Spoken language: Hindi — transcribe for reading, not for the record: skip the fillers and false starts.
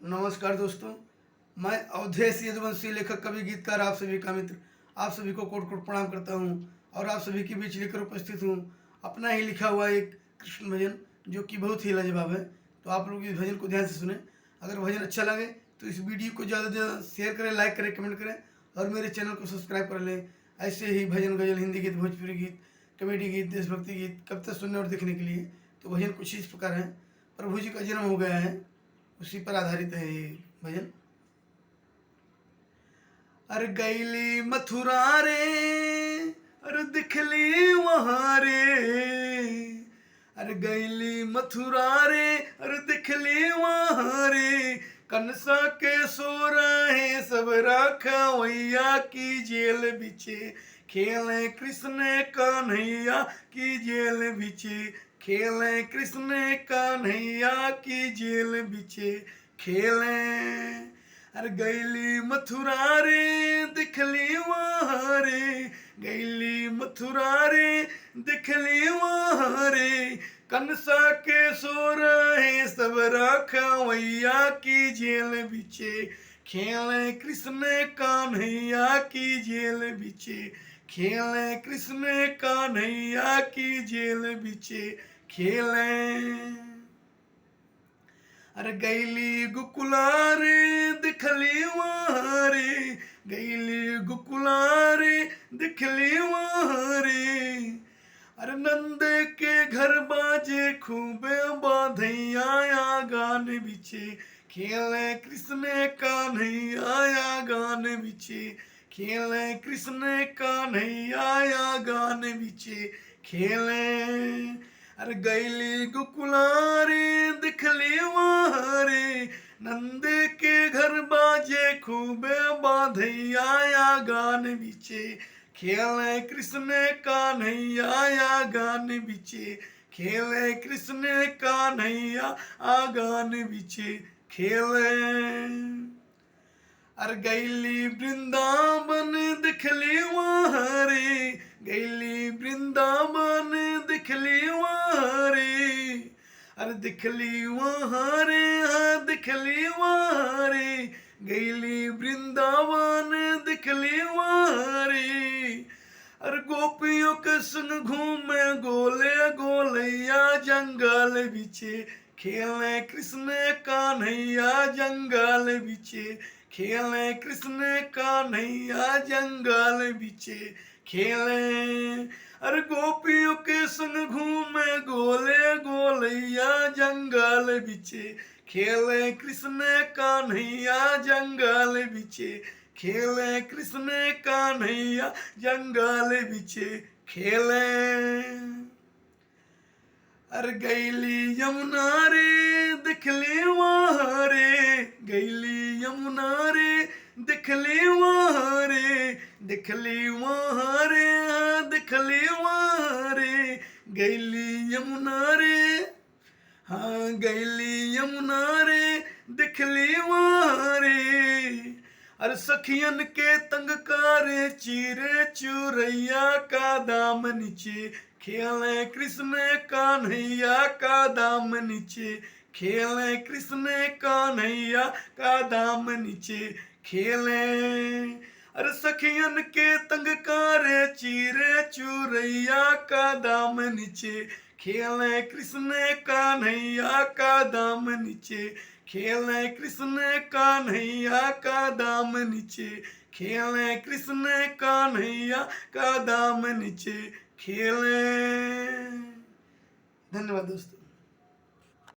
नमस्कार दोस्तों, मैं अवधेश यदुवंशी लेखक कवि गीतकार आप सभी का मित्र आप सभी को कोटि कोटि प्रणाम करता हूँ और आप सभी के बीच लेकर उपस्थित हूँ अपना ही लिखा हुआ एक कृष्ण भजन जो कि बहुत ही लाजवाब है। तो आप लोग इस भजन को ध्यान से सुने। अगर भजन अच्छा लगे तो इस वीडियो को ज़्यादा से ज़्यादा शेयर करें, लाइक करें, कमेंट करें और मेरे चैनल को सब्सक्राइब कर लें। ऐसे ही भजन, गजल, हिंदी गीत, भोजपुरी गीत, कॉमेडी गीत, देशभक्ति गीत कविता सुनने और देखने के लिए तो भजन कुछ इस प्रकार है। प्रभु जी का जन्म हो गया है, उसी पर आधारित है ये भजन। अरे गैली मथुरा रे, अरे दिखली वहाँ रे, अरे गैली मथुरा रे, अरे दिखली वहाँ रे, कनसा के सो रहे सब राखवैया की जेल बिचे, खेले कृष्ण कन्हैया की जेल बिचे, खेले कृष्ण कन्हैया की जेल बिचे, खेले। अरे गैली मथुरा रे, दिखली वहाँ रे, गैली मथुरा रे, दिखली वहाँ रे, कनसा के सो रहे सब राखवैया की जेल बिचे, खेले कृष्ण कन्हैया की जेल बिचे, खेले कृष्ण कन्हैया की जेल बिचे, खेले। अरे गैली गुकुला रे, दिखली वहाँ रे, गैली गुकुला रे, दिखली वहाँ रे, अरे नंद के घर बाजे खूबे बाधैया गान बिचे, खेले कृष्ण कन्हैया गान बिचे, खेले कृष्ण कन्हैया गान बिचे, खेले। अरे गैली गुकुला रे, दिखली वहाँ रे, नंद के घर बाजे खूबे बाधैया गान बिचे, खेले कृष्ण कन्हैया गान बिचे, खेले कृष्ण कन्हैया गान बिचे, खेले। अरे गैली वृंदावन, दिखली वहाँ रे, गैली वृंदावन, दिखली वहाँ रे, अरे दिखली वहाँ रे, हाँ दिखली वहाँ रे, गैली वृंदावन, दिखली वहाँ रे, अरे गोपियों के संग घूमे गोले गोलैया जंगल बिचे, खेले कृष्ण कन्हैया जंगल बिचे, खेले कृष्ण कन्हैया जंगल बिचे, खेले। अरे गोपियों के संग घूमे गोले गोलैया जंगल बिचे, खेले कृष्ण कन्हैया जंगल बिचे, खेले कृष्ण कन्हैया जंगल बिचे, खेले। अरे गैली यमुना रे, दिखली वहाँ रे, गैली यमुना रे, दिखली वहाँ रे, दिखली वहाँ रे, हाँ दिखली वहाँ रे, गैली यमुना रे, हाँ गैली यमुना रे, दिखली वहाँ रे, अरे सखियन के तंग कारे चीरे चुरैया का दाम नीचे, खेले कृष्ण कन्हैया का दाम नीचे, खेले कृष्ण कन्हैया का दाम नीचे, खेले। अरे सखियन के तंग कारे चीरे चुरैया का दाम नीचे, खेले कृष्ण कन्हैया का दाम नीचे, खेले कृष्ण कन्हैया का दाम नीचे, खेले कृष्ण कन्हैया का दाम नीचे, खेले। धन्यवाद दोस्तों।